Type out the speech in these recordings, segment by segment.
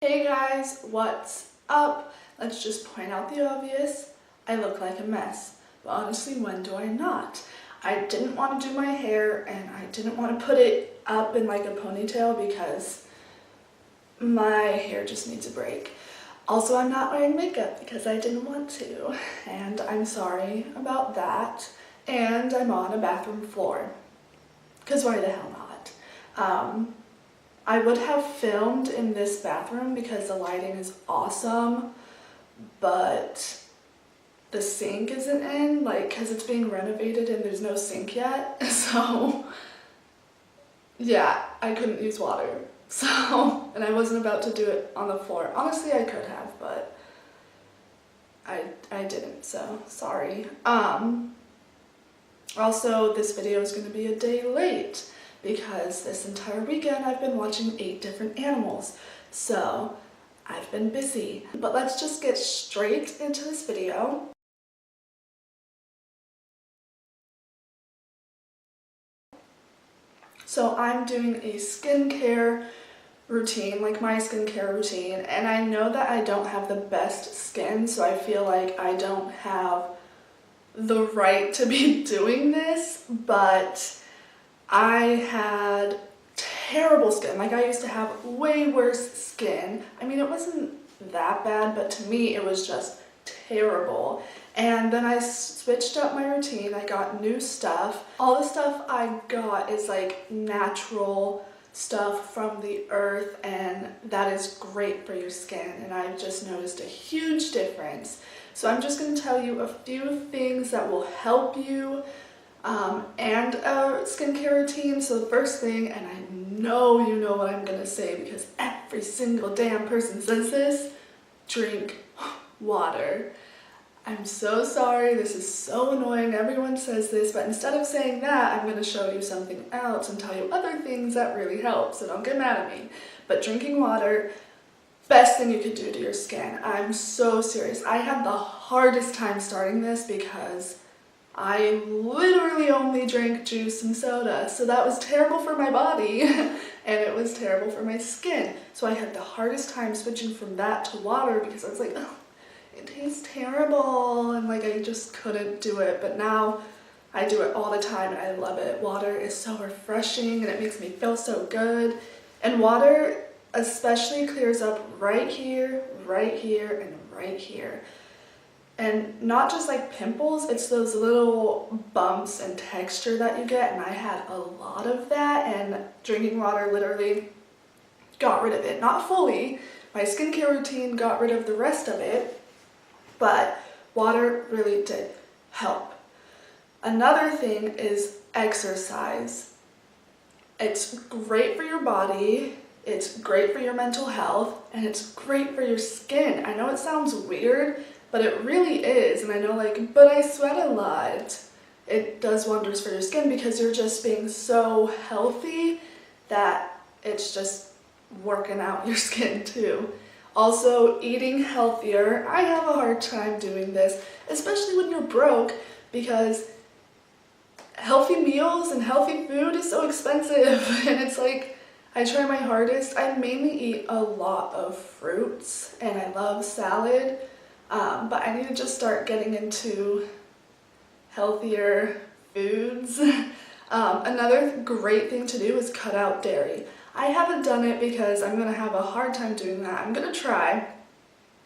Hey guys, what's up? Let's just point out the obvious. I look like a mess, but honestly, when do I not? I didn't want to do my hair and I didn't want to put it up in like a ponytail because my hair just needs a break. Also, I'm not wearing makeup because I didn't want to, and I'm sorry about that. And I'm on a bathroom floor, because why the hell not? I would have filmed in this bathroom because the lighting is awesome, but the sink isn't in, because it's being renovated and there's no sink yet. So yeah, I couldn't use water. And I wasn't about to do it on the floor. Honestly, I could have, but I didn't, so sorry. Also, this video is going to be a day late because this entire weekend I've been watching 8 different animals, so I've been busy. But let's just get straight into this video. So I'm doing a skincare routine, like my skincare routine, and I know that I don't have the best skin, so I feel like I don't have the right to be doing this, but I had terrible skin. Like, I used to have way worse skin. I mean, it wasn't that bad, but to me it was just terrible. And then I switched up my routine. I got new stuff. All the stuff I got is like natural stuff from the earth, and that is great for your skin, and I've just noticed a huge difference. So I'm just going to tell you a few things that will help you and a skincare routine. So the first thing, and I know you know what I'm going to say because every single damn person says this, drink water. I'm so sorry, this is so annoying, everyone says this, but instead of saying that, I'm going to show you something else and tell you other things that really help, so don't get mad at me. But drinking water, best thing you could do to your skin. I'm so serious. I had the hardest time starting this because I literally only drank juice and soda, so that was terrible for my body and it was terrible for my skin. So I had the hardest time switching from that to water because I was like, oh, it tastes terrible, and like I just couldn't do it. But now I do it all the time and I love it. Water is so refreshing and it makes me feel so good. And water especially clears up right here, and right here. And not just like pimples, it's those little bumps and texture that you get, and I had a lot of that, and drinking water literally got rid of it. Not fully, my skincare routine got rid of the rest of it, but water really did help. Another thing is exercise. It's great for your body, it's great for your mental health, and it's great for your skin. I know it sounds weird, but it really is. And I know, but I sweat a lot. It does wonders for your skin because you're just being so healthy that it's just working out your skin too. Also, eating healthier. I have a hard time doing this, especially when you're broke, because healthy meals and healthy food is so expensive. And it's like, I try my hardest. I mainly eat a lot of fruits and I love salad, but I need to just start getting into healthier foods. Another great thing to do is cut out dairy. I haven't done it because I'm going to have a hard time doing that. I'm going to try,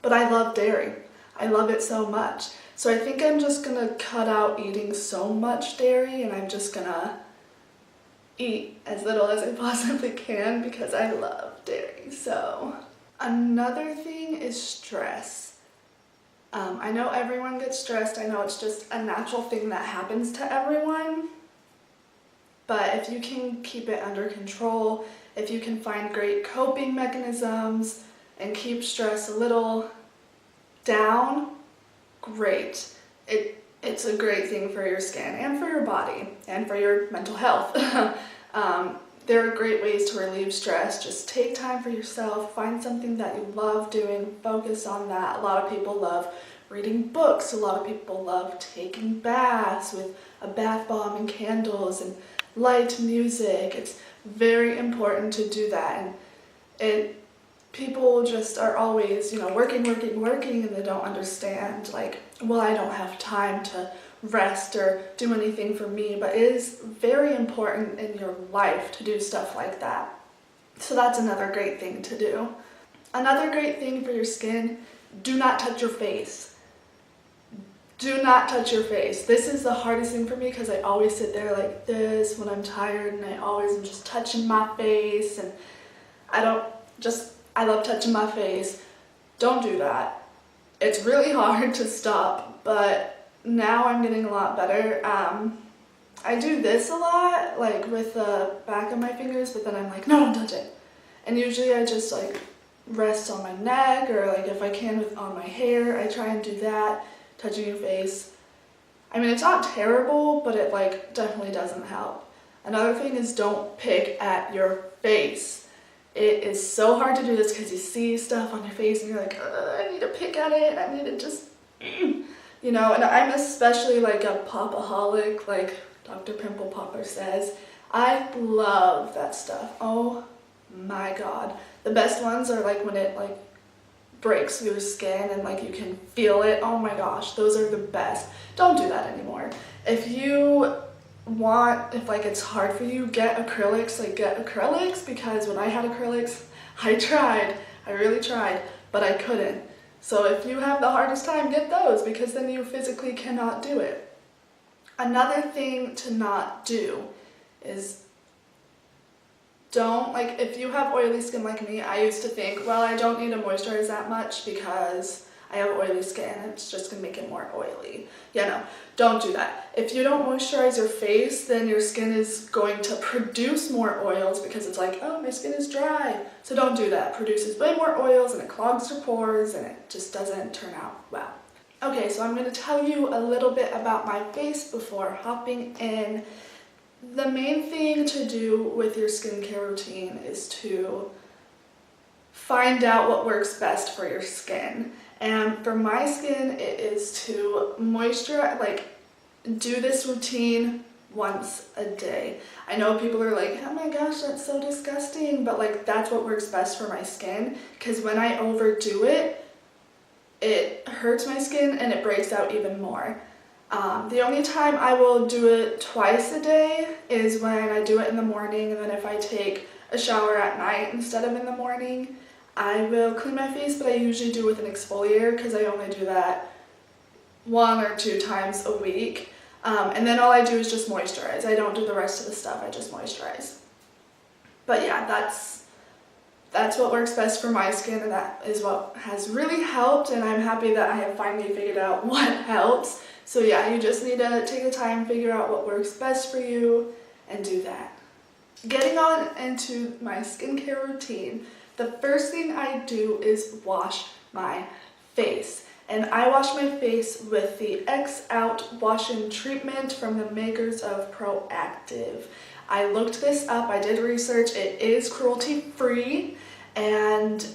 but I love dairy. I love it so much. So I think I'm just going to cut out eating so much dairy, and I'm just going to eat as little as I possibly can because I love dairy. So another thing is stress. I know everyone gets stressed. I know it's just a natural thing that happens to everyone. But if you can keep it under control, if you can find great coping mechanisms and keep stress a little down, great. It's a great thing for your skin and for your body and for your mental health. There are great ways to relieve stress. Just take time for yourself, find something that you love doing, focus on that. A lot of people love reading books, a lot of people love taking baths with a bath bomb and candles and light music. It's very important to do that, and people just are always, working, and they don't understand, like, well, I don't have time to rest or do anything for me, but it is very important in your life to do stuff like that. So that's another great thing to do. Another great thing for your skin, do not touch your face. Do not touch your face. This is the hardest thing for me because I always sit there like this when I'm tired, and I always am just touching my face, and I love touching my face. Don't do that. It's really hard to stop, but now I'm getting a lot better. I do this a lot, like with the back of my fingers, but then I'm like, no, don't touch it. And usually I just like rest on my neck, or like if I can on my hair, I try and do that, touching your face. I mean, it's not terrible, but it like definitely doesn't help. Another thing is don't pick at your face. It is so hard to do this because you see stuff on your face and you're like, I need to pick at it, I need to just, and I'm especially like a popaholic, like Dr. Pimple Popper says. I love that stuff. Oh my god. The best ones are like when it like breaks through your skin and like you can feel it. Oh my gosh, those are the best. Don't do that anymore. If like it's hard for you, get acrylics, because when I had acrylics, I really tried, but I couldn't. So if you have the hardest time, get those, because then you physically cannot do it. Another thing to not do is if you have oily skin like me, I used to think, well, I don't need to moisturize that much because I have oily skin, it's just gonna make it more oily. No, don't do that. If you don't moisturize your face, then your skin is going to produce more oils because it's like, oh, my skin is dry. So don't do that. It produces way more oils and it clogs your pores and it just doesn't turn out well. Okay, so I'm gonna tell you a little bit about my face before hopping in. The main thing to do with your skincare routine is to find out what works best for your skin. And for my skin, it is to moisturize, do this routine once a day. I know people are like, oh my gosh, that's so disgusting, but that's what works best for my skin, because when I overdo it, it hurts my skin and it breaks out even more. The only time I will do it twice a day is when I do it in the morning, and then if I take a shower at night instead of in the morning, I will clean my face, but I usually do with an exfoliator because I only do that 1 or 2 times a week. And then all I do is just moisturize. I don't do the rest of the stuff, I just moisturize. But yeah, that's what works best for my skin, and that is what has really helped, and I'm happy that I have finally figured out what helps. So yeah, you just need to take the time, figure out what works best for you, and do that. Getting on into my skincare routine, the first thing I do is wash my face. And I wash my face with the X Out Wash-In Treatment from the makers of Proactive. I looked this up, I did research, it is cruelty-free, and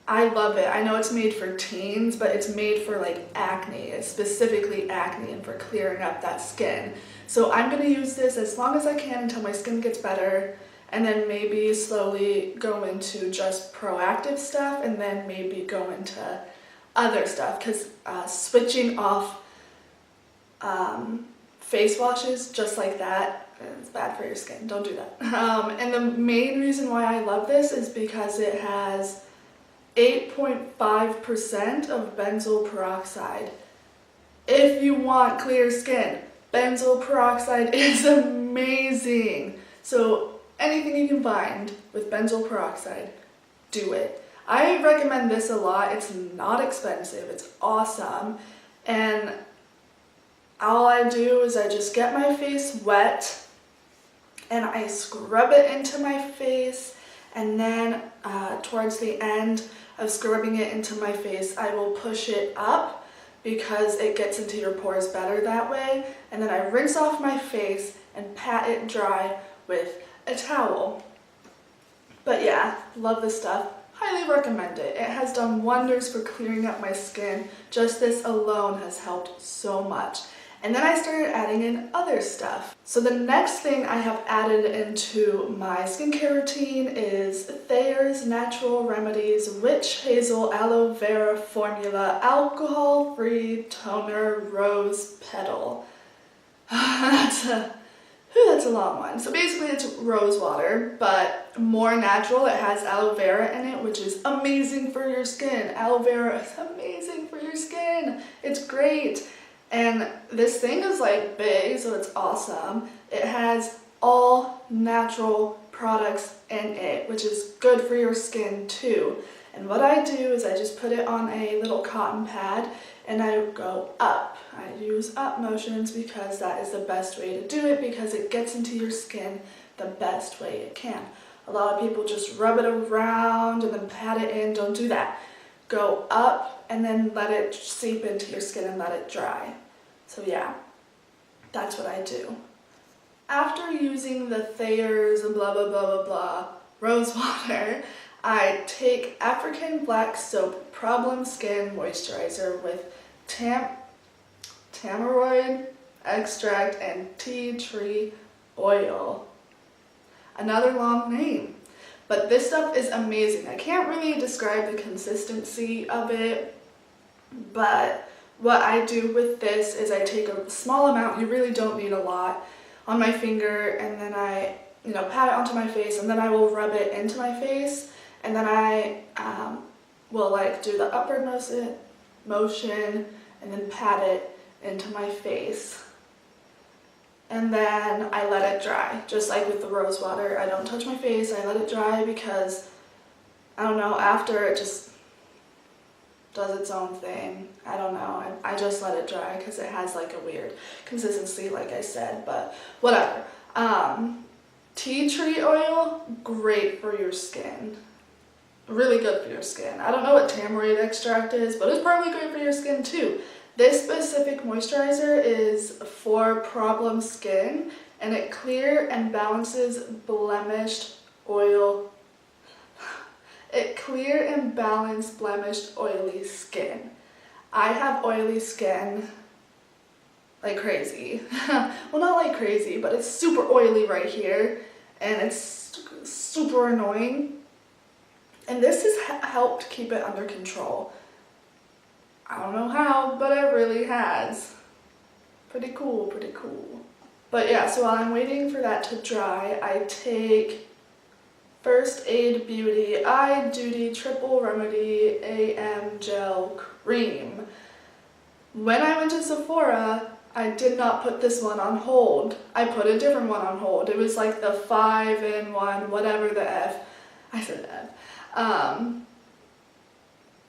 I love it. I know it's made for teens, but it's made for acne. It's specifically acne and for clearing up that skin. So I'm going to use this as long as I can until my skin gets better, and then maybe slowly go into just Proactive stuff, and then maybe go into other stuff, because switching off face washes just like that, it's bad for your skin. Don't do that. And the main reason why I love this is because it has 8.5% of benzoyl peroxide. If you want clear skin, benzoyl peroxide is amazing. So anything you can find with benzoyl peroxide, do it. I recommend this a lot. It's not expensive, it's awesome, and all I do is I just get my face wet and I scrub it into my face, and then towards the end of scrubbing it into my face, I will push it up because it gets into your pores better that way, and then I rinse off my face and pat it dry with a towel. But yeah, love this stuff. Highly recommend it. It has done wonders for clearing up my skin. Just this alone has helped so much. And then I started adding in other stuff. So the next thing I have added into my skincare routine is Thayer's Natural Remedies Witch Hazel Aloe Vera Formula Alcohol-Free Toner Rose Petal. That's a long one. So basically it's rose water, but more natural. It has aloe vera in it, which is amazing for your skin. Aloe vera is amazing for your skin. It's great. And this thing is like big, so it's awesome. It has all natural products in it, which is good for your skin too. And what I do is I just put it on a little cotton pad and I go up. I use up motions because that is the best way to do it, because it gets into your skin the best way it can. A lot of people just rub it around and then pat it in. Don't do that. Go up and then let it seep into your skin and let it dry. So yeah, that's what I do. After using the Thayer's blah blah blah blah blah rose water, I take African Black Soap Problem Skin Moisturizer with tamarind extract and tea tree oil. Another long name. But this stuff is amazing. I can't really describe the consistency of it, but what I do with this is I take a small amount, you really don't need a lot, on my finger, and then I pat it onto my face, and then I will rub it into my face, and then I will like do the upward motion and then pat it into my face. And then I let it dry, just like with the rose water. I don't touch my face, I let it dry because, I don't know, after it just does its own thing. I don't know, I just let it dry because it has like a weird consistency, like I said, but whatever. Tea tree oil, great for your skin. Really good for your skin. I don't know what tamarind extract is, but it's probably great for your skin too. This specific moisturizer is for problem skin, and it clear and balances blemished oil. It clear and balance blemished oily skin. I have oily skin like crazy. Well, not like crazy, but it's super oily right here, and it's super annoying. And this has helped keep it under control. I don't know how, but it really has. Pretty cool, pretty cool. But yeah, so while I'm waiting for that to dry, I take First Aid Beauty Eye Duty Triple Remedy AM Gel Cream. When I went to Sephora, I did not put this one on hold. I put a different one on hold. It was like the 5-in-1, whatever the F. I said F.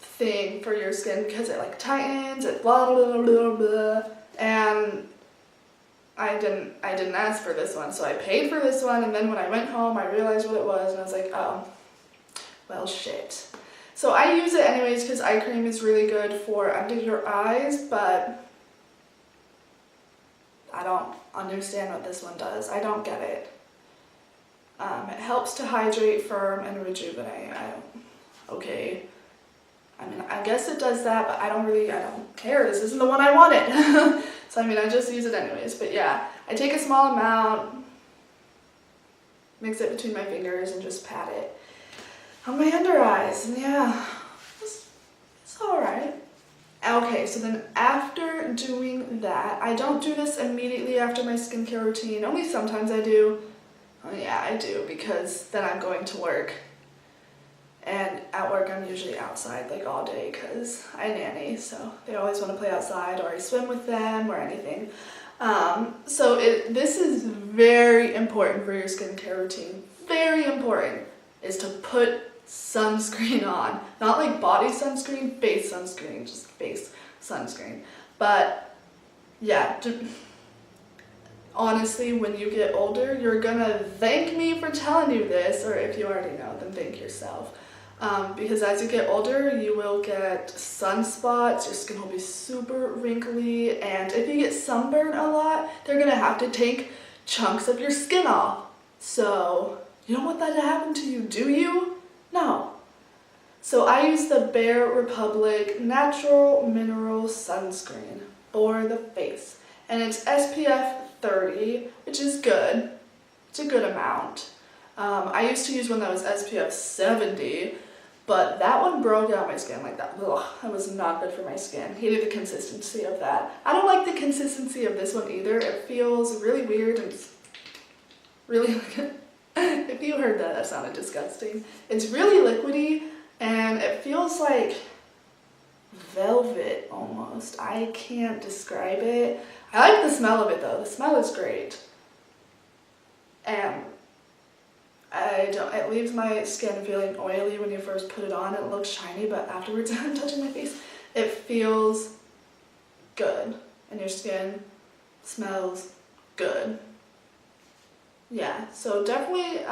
Thing for your skin, because it like tightens, it blah blah blah blah, and I didn't ask for this one, so I paid for this one, and then when I went home I realized what it was, and I was like, oh, well shit. So I use it anyways because eye cream is really good for under your eyes, but I don't understand what this one does. I don't get it. It helps to hydrate, firm, and rejuvenate. Okay. I mean, I guess it does that, but I don't care. This isn't the one I wanted. So, I mean, I just use it anyways. But yeah, I take a small amount, mix it between my fingers, and just pat it on my under eyes. And yeah, it's alright. Okay, so then after doing that, I don't do this immediately after my skincare routine. Only sometimes I do. Oh yeah, I do, because then I'm going to work. And at work I'm usually outside like all day because I nanny, so they always want to play outside, or I swim with them or anything. So this is very important for your skincare routine. Very important is to put sunscreen on. Not like body sunscreen, face sunscreen, just face sunscreen. But yeah, honestly, when you get older, you're gonna thank me for telling you this, or if you already know, then thank yourself. Because as you get older, you will get sunspots, your skin will be super wrinkly, and if you get sunburned a lot, they're gonna have to take chunks of your skin off. So, you don't want that to happen to you, do you? No. So I use the Bare Republic Natural Mineral Sunscreen for the face. and it's SPF 30, which is good. It's a good amount. I used to use one that was SPF 70, but that one broke out my skin like that. Ugh, that was not good for my skin. Hated the consistency of that. I don't like the consistency of this one either. It feels really weird and really, if you heard that, that sounded disgusting. It's really liquidy and it feels like velvet almost. I can't describe it. I like the smell of it though. The smell is great. And it leaves my skin feeling oily when you first put it on. It looks shiny, but afterwards I'm touching my face, it feels good. And your skin smells good. Yeah, so definitely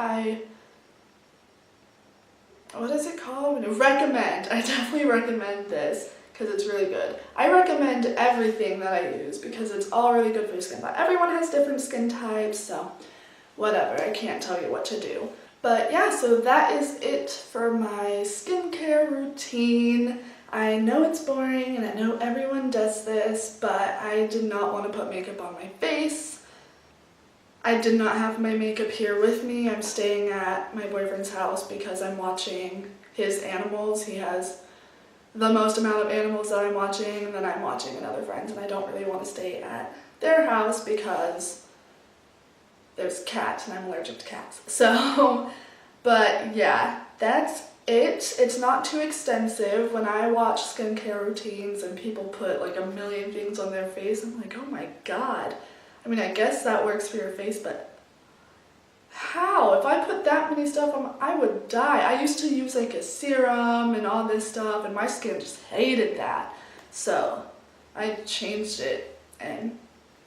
what is it called? Recommend. I definitely recommend this because it's really good. I recommend everything that I use because it's all really good for your skin. But everyone has different skin types, so whatever, I can't tell you what to do. But yeah, so that is it for my skincare routine. I know it's boring and I know everyone does this, but I did not want to put makeup on my face. I did not have my makeup here with me. I'm staying at my boyfriend's house because I'm watching his animals. He has the most amount of animals that I'm watching, and then I'm watching another friend's, and I don't really want to stay at their house because there's cats and I'm allergic to cats. So, but yeah, that's it. It's not too extensive. When I watch skincare routines and people put like a million things on their face, I'm like, oh my god. I mean, I guess that works for your face, but how? If I put that many stuff on, I would die. I used to use like a serum and all this stuff, and my skin just hated that. So I changed it, and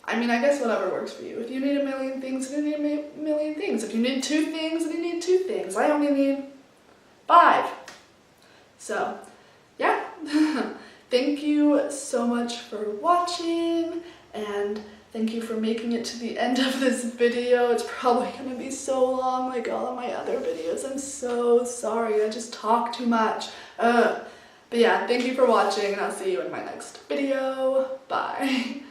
I mean, I guess whatever works for you. If you need a million things, then you need a million things. If you need 2 things, then you need 2 things. I only need 5. So, yeah. Thank you so much for watching, and thank you for making it to the end of this video. It's probably gonna be so long like all of my other videos. I'm so sorry, I just talk too much. But yeah, thank you for watching, and I'll see you in my next video. Bye.